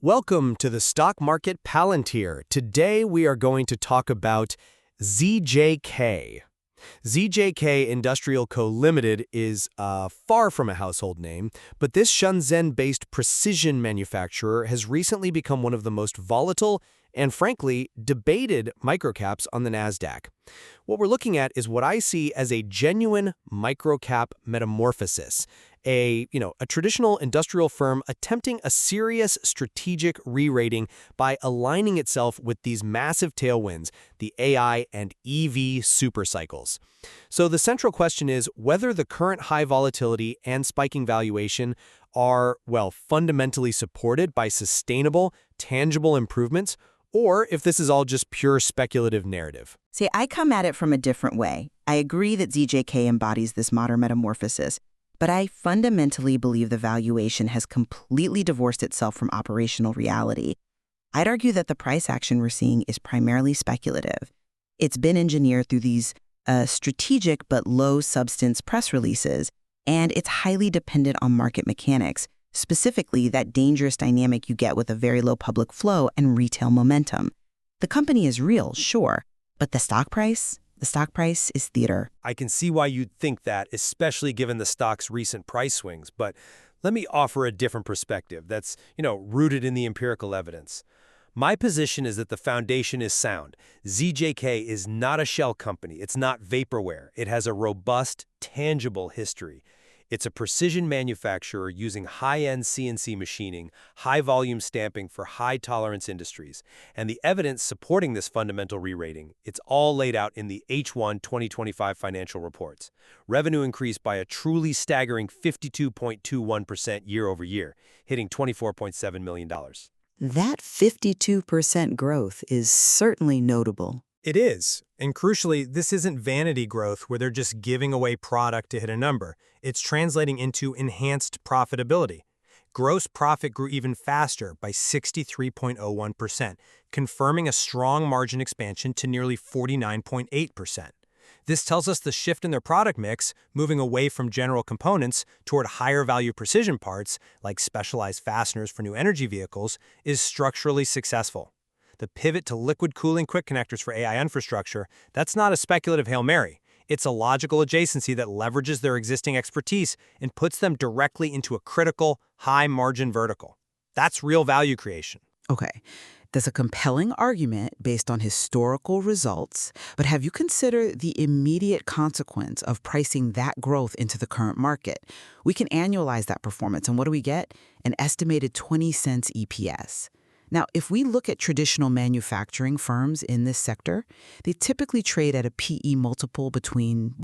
Welcome to the Stock Market Palantir. Today we are going to talk about ZJK. ZJK Industrial Co. Limited is far from a household name, but this Shenzhen-based precision manufacturer has recently become one of the most volatile and, frankly, debated microcaps on the Nasdaq. What we're looking at is what I see as a genuine microcap metamorphosis, a traditional industrial firm attempting a serious strategic re-rating by aligning itself with these massive tailwinds, the AI and EV supercycles. So the central question is whether the current high volatility and spiking valuation are, fundamentally supported by sustainable, tangible improvements, or if this is all just pure speculative narrative. See, I come at it from a different way. I agree that ZJK embodies this modern metamorphosis, but I fundamentally believe the valuation has completely divorced itself from operational reality. I'd argue that the price action we're seeing is primarily speculative. It's been engineered through these strategic but low-substance press releases, and it's highly dependent on market mechanics, specifically that dangerous dynamic you get with a very low public flow and retail momentum. The company is real, sure, but the stock price is theater. I can see why you'd think that, especially given the stock's recent price swings, but let me offer a different perspective that's, rooted in the empirical evidence. My position is that the foundation is sound. ZJK is not a shell company. It's not vaporware. It has a robust, tangible history. It's a precision manufacturer using high-end CNC machining, high-volume stamping for high-tolerance industries. And the evidence supporting this fundamental re-rating, it's all laid out in the H1 2025 financial reports. Revenue increased by a truly staggering 52.21% year over year, hitting $24.7 million. That 52% growth is certainly notable. It is. And crucially, this isn't vanity growth where they're just giving away product to hit a number. It's translating into enhanced profitability. Gross profit grew even faster by 63.01%, confirming a strong margin expansion to nearly 49.8%. This tells us the shift in their product mix, moving away from general components toward higher value precision parts, like specialized fasteners for new energy vehicles, is structurally successful. The pivot to liquid cooling quick connectors for AI infrastructure, that's not a speculative Hail Mary. It's a logical adjacency that leverages their existing expertise and puts them directly into a critical, high-margin vertical. That's real value creation. Okay, there's a compelling argument based on historical results, but have you considered the immediate consequence of pricing that growth into the current market? We can annualize that performance, and what do we get? An estimated 20 cents EPS. Now, if we look at traditional manufacturing firms in this sector, they typically trade at a PE multiple between,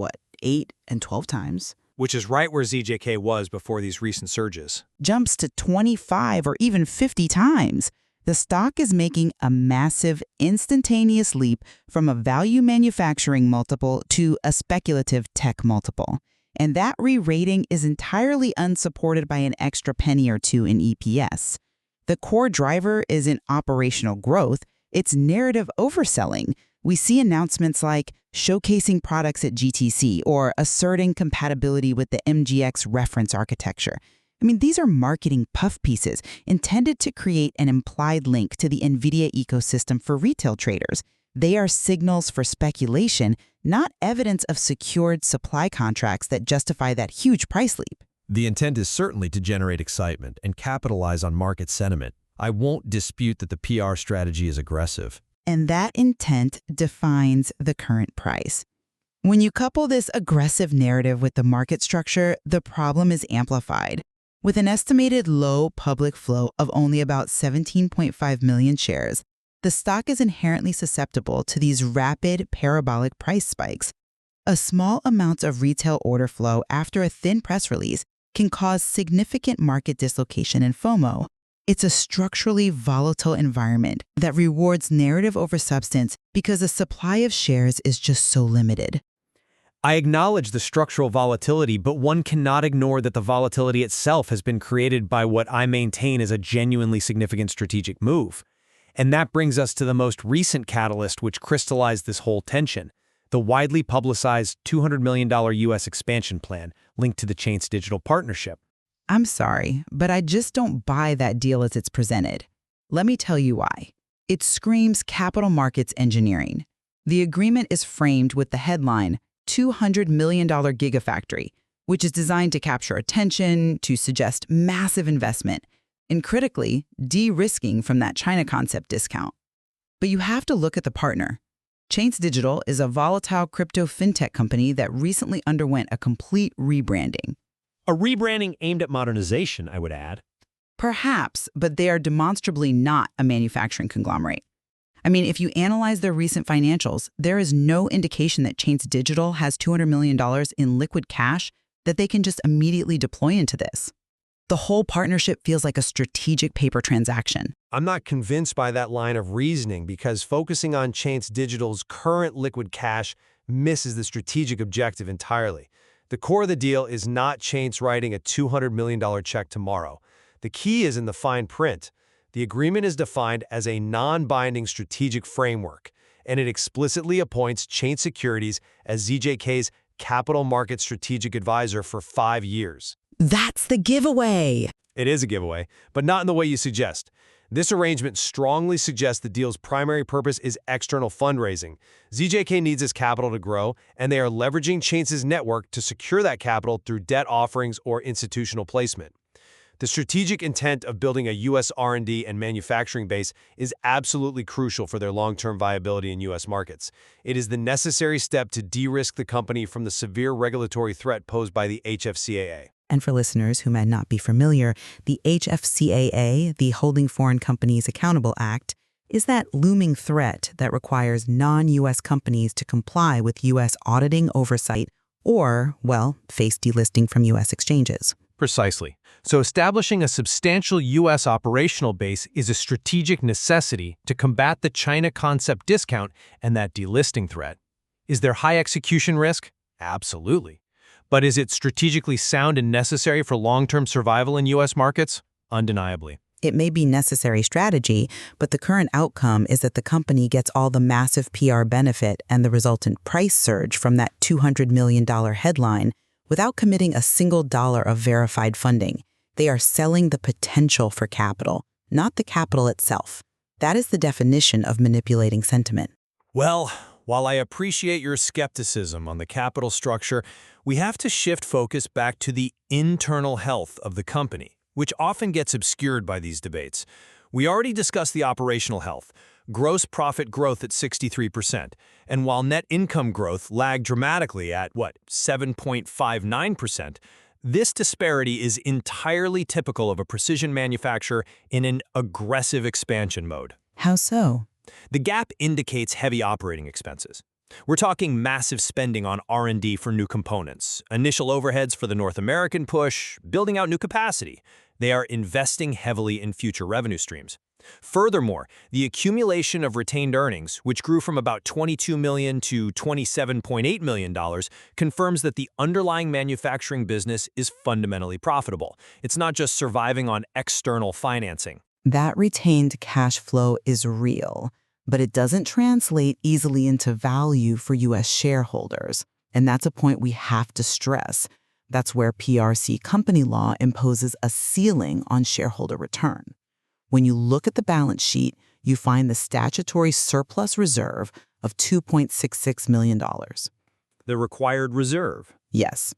8 and 12 times. Which is right where ZJK was before these recent surges. Jumps to 25 or even 50 times. The stock is making a massive, instantaneous leap from a value manufacturing multiple to a speculative tech multiple. And that re-rating is entirely unsupported by an extra penny or two in EPS. The core driver isn't operational growth, it's narrative overselling. We see announcements like showcasing products at GTC or asserting compatibility with the MGX reference architecture. These are marketing puff pieces intended to create an implied link to the NVIDIA ecosystem for retail traders. They are signals for speculation, not evidence of secured supply contracts that justify that huge price leap. The intent is certainly to generate excitement and capitalize on market sentiment. I won't dispute that the PR strategy is aggressive. And that intent defines the current price. When you couple this aggressive narrative with the market structure, the problem is amplified. With an estimated low public flow of only about 17.5 million shares, the stock is inherently susceptible to these rapid parabolic price spikes. A small amount of retail order flow after a thin press release can cause significant market dislocation and FOMO. It's a structurally volatile environment that rewards narrative over substance because the supply of shares is just so limited. I acknowledge the structural volatility, but one cannot ignore that the volatility itself has been created by what I maintain is a genuinely significant strategic move. And that brings us to the most recent catalyst which crystallized this whole tension. The widely publicized $200 million U.S. expansion plan linked to the Chain's digital partnership. I'm sorry, but I just don't buy that deal as it's presented. Let me tell you why. It screams capital markets engineering. The agreement is framed with the headline, $200 million gigafactory, which is designed to capture attention, to suggest massive investment, and critically, de-risking from that China concept discount. But you have to look at the partner. Chains Digital is a volatile crypto fintech company that recently underwent a complete rebranding. A rebranding aimed at modernization, I would add. Perhaps, but they are demonstrably not a manufacturing conglomerate. I mean, if you analyze their recent financials, there is no indication that Chains Digital has $200 million in liquid cash that they can just immediately deploy into this. The whole partnership feels like a strategic paper transaction. I'm not convinced by that line of reasoning because focusing on Chains Digital's current liquid cash misses the strategic objective entirely. The core of the deal is not Chains writing a $200 million check tomorrow. The key is in the fine print. The agreement is defined as a non-binding strategic framework, and it explicitly appoints Chain Securities as ZJK's capital market strategic advisor for 5 years. That's the giveaway. It is a giveaway, but not in the way you suggest. This arrangement strongly suggests the deal's primary purpose is external fundraising. ZJK needs its capital to grow, and they are leveraging Chains' network to secure that capital through debt offerings or institutional placement. The strategic intent of building a U.S. R&D and manufacturing base is absolutely crucial for their long-term viability in U.S. markets. It is the necessary step to de-risk the company from the severe regulatory threat posed by the HFCAA. And for listeners who might not be familiar, the HFCAA, the Holding Foreign Companies Accountable Act, is that looming threat that requires non-U.S. companies to comply with U.S. auditing oversight or, well, face delisting from U.S. exchanges. Precisely. So establishing a substantial U.S. operational base is a strategic necessity to combat the China concept discount and that delisting threat. Is there high execution risk? Absolutely. But is it strategically sound and necessary for long-term survival in U.S. markets? Undeniably. It may be necessary strategy, but the current outcome is that the company gets all the massive PR benefit and the resultant price surge from that $200 million headline without committing a single dollar of verified funding. They are selling the potential for capital, not the capital itself. That is the definition of manipulating sentiment. Well, while I appreciate your skepticism on the capital structure, we have to shift focus back to the internal health of the company, which often gets obscured by these debates. We already discussed the operational health, gross profit growth at 63%, and while net income growth lagged dramatically at, 7.59%, this disparity is entirely typical of a precision manufacturer in an aggressive expansion mode. How so? The gap indicates heavy operating expenses. We're talking massive spending on R&D for new components, initial overheads for the North American push, building out new capacity. They are investing heavily in future revenue streams. Furthermore, the accumulation of retained earnings, which grew from about $22 million to $27.8 million, confirms that the underlying manufacturing business is fundamentally profitable. It's not just surviving on external financing. That retained cash flow is real, but it doesn't translate easily into value for U.S. shareholders. And that's a point we have to stress. That's where PRC company law imposes a ceiling on shareholder return. When you look at the balance sheet, you find the statutory surplus reserve of $2.66 million. The required reserve? Yes.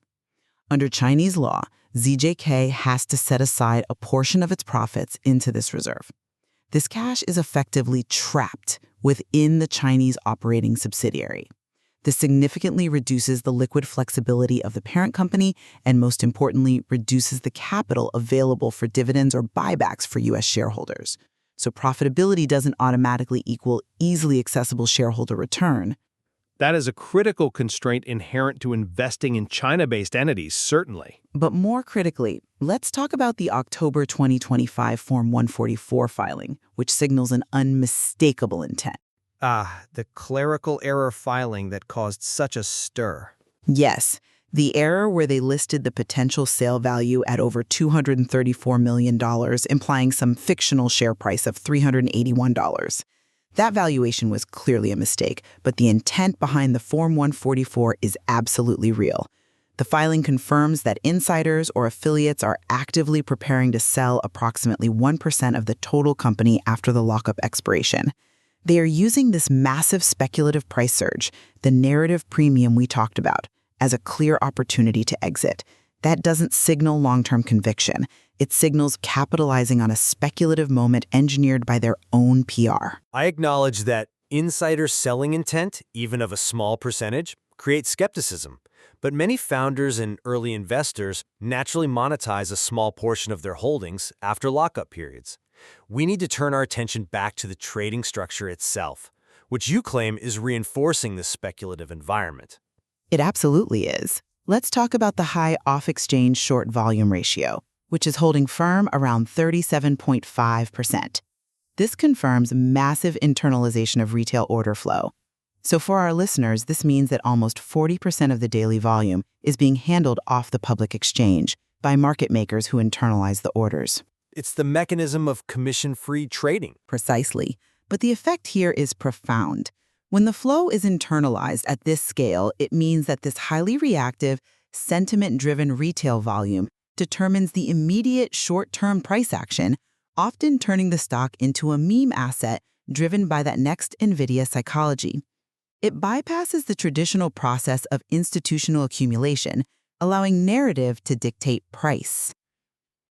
Under Chinese law, ZJK has to set aside a portion of its profits into this reserve. This cash is effectively trapped within the Chinese operating subsidiary. This significantly reduces the liquid flexibility of the parent company and, most importantly, reduces the capital available for dividends or buybacks for U.S. shareholders. So profitability doesn't automatically equal easily accessible shareholder return. That is a critical constraint inherent to investing in China-based entities, certainly. But more critically, let's talk about the October 2025 Form 144 filing, which signals an unmistakable intent. The clerical error filing that caused such a stir. Yes, the error where they listed the potential sale value at over $234 million, implying some fictional share price of $381. That valuation was clearly a mistake, but the intent behind the Form 144 is absolutely real. The filing confirms that insiders or affiliates are actively preparing to sell approximately 1% of the total company after the lockup expiration. They are using this massive speculative price surge, the narrative premium we talked about, as a clear opportunity to exit. That doesn't signal long-term conviction. It signals capitalizing on a speculative moment engineered by their own PR. I acknowledge that insider selling intent, even of a small percentage, creates skepticism. But many founders and early investors naturally monetize a small portion of their holdings after lockup periods. We need to turn our attention back to the trading structure itself, which you claim is reinforcing this speculative environment. It absolutely is. Let's talk about the high off-exchange short volume ratio, which is holding firm around 37.5%. This confirms massive internalization of retail order flow. So for our listeners, this means that almost 40% of the daily volume is being handled off the public exchange by market makers who internalize the orders. It's the mechanism of commission-free trading. Precisely. But the effect here is profound. When the flow is internalized at this scale, it means that this highly reactive, sentiment-driven retail volume determines the immediate short-term price action, often turning the stock into a meme asset driven by that next NVIDIA psychology. It bypasses the traditional process of institutional accumulation, allowing narrative to dictate price.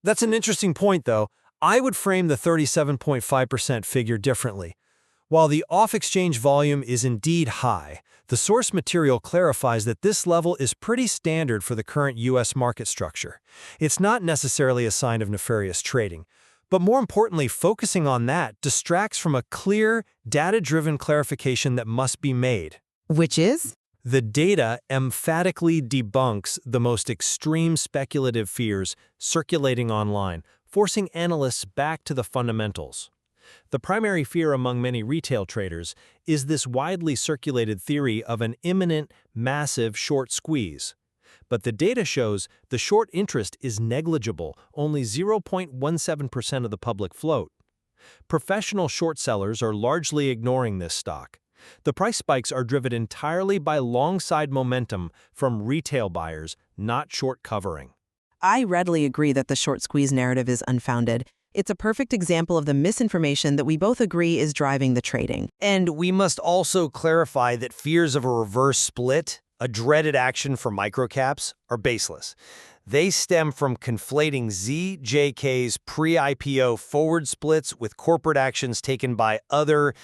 That's an interesting point, though. I would frame the 37.5% figure differently. While the off-exchange volume is indeed high, the source material clarifies that this level is pretty standard for the current U.S. market structure. It's not necessarily a sign of nefarious trading. But more importantly, focusing on that distracts from a clear, data-driven clarification that must be made. Which is? The data emphatically debunks the most extreme speculative fears circulating online, forcing analysts back to the fundamentals. The primary fear among many retail traders is this widely circulated theory of an imminent, massive short squeeze. But the data shows the short interest is negligible, only 0.17% of the public float. Professional short sellers are largely ignoring this stock. The price spikes are driven entirely by long-side momentum from retail buyers, not short covering. I readily agree that the short squeeze narrative is unfounded. It's a perfect example of the misinformation that we both agree is driving the trading. And we must also clarify that fears of a reverse split, a dreaded action for microcaps, are baseless. They stem from conflating ZJK's pre-IPO forward splits with corporate actions taken by other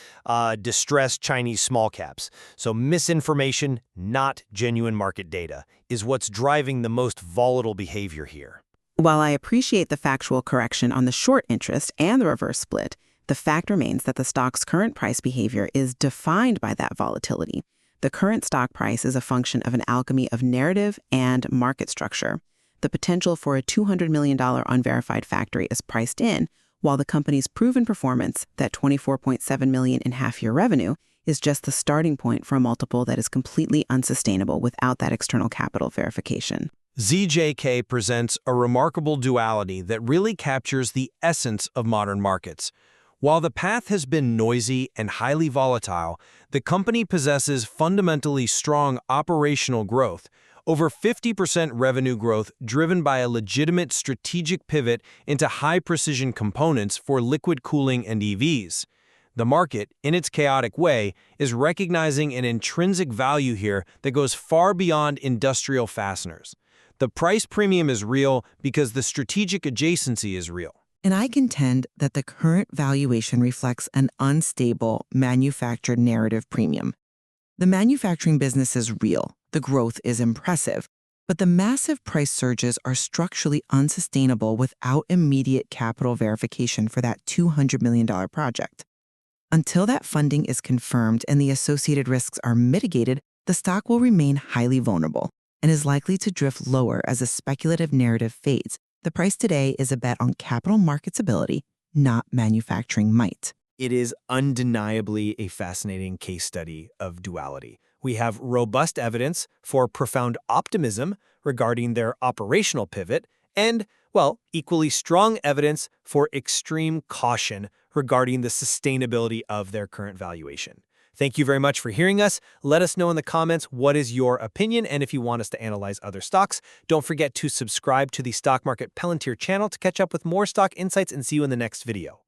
distressed Chinese small caps. So misinformation, not genuine market data, is what's driving the most volatile behavior here. While I appreciate the factual correction on the short interest and the reverse split, the fact remains that the stock's current price behavior is defined by that volatility. The current stock price is a function of an alchemy of narrative and market structure. The potential for a $200 million unverified factory is priced in, while the company's proven performance, that $24.7 million in half-year revenue, is just the starting point for a multiple that is completely unsustainable without that external capital verification. ZJK presents a remarkable duality that really captures the essence of modern markets. While the path has been noisy and highly volatile, the company possesses fundamentally strong operational growth, over 50% revenue growth driven by a legitimate strategic pivot into high-precision components for liquid cooling and EVs. The market, in its chaotic way, is recognizing an intrinsic value here that goes far beyond industrial fasteners. The price premium is real because the strategic adjacency is real. And I contend that the current valuation reflects an unstable manufactured narrative premium. The manufacturing business is real, the growth is impressive, but the massive price surges are structurally unsustainable without immediate capital verification for that $200 million project. Until that funding is confirmed and the associated risks are mitigated, the stock will remain highly vulnerable and is likely to drift lower as a speculative narrative fades. The price today is a bet on capital markets ability, not manufacturing might. It is undeniably a fascinating case study of duality. We have robust evidence for profound optimism regarding their operational pivot and, well, equally strong evidence for extreme caution regarding the sustainability of their current valuation. Thank you very much for hearing us. Let us know in the comments what is your opinion, and if you want us to analyze other stocks. Don't forget to subscribe to the Stock Market Palantir channel to catch up with more stock insights, and see you in the next video.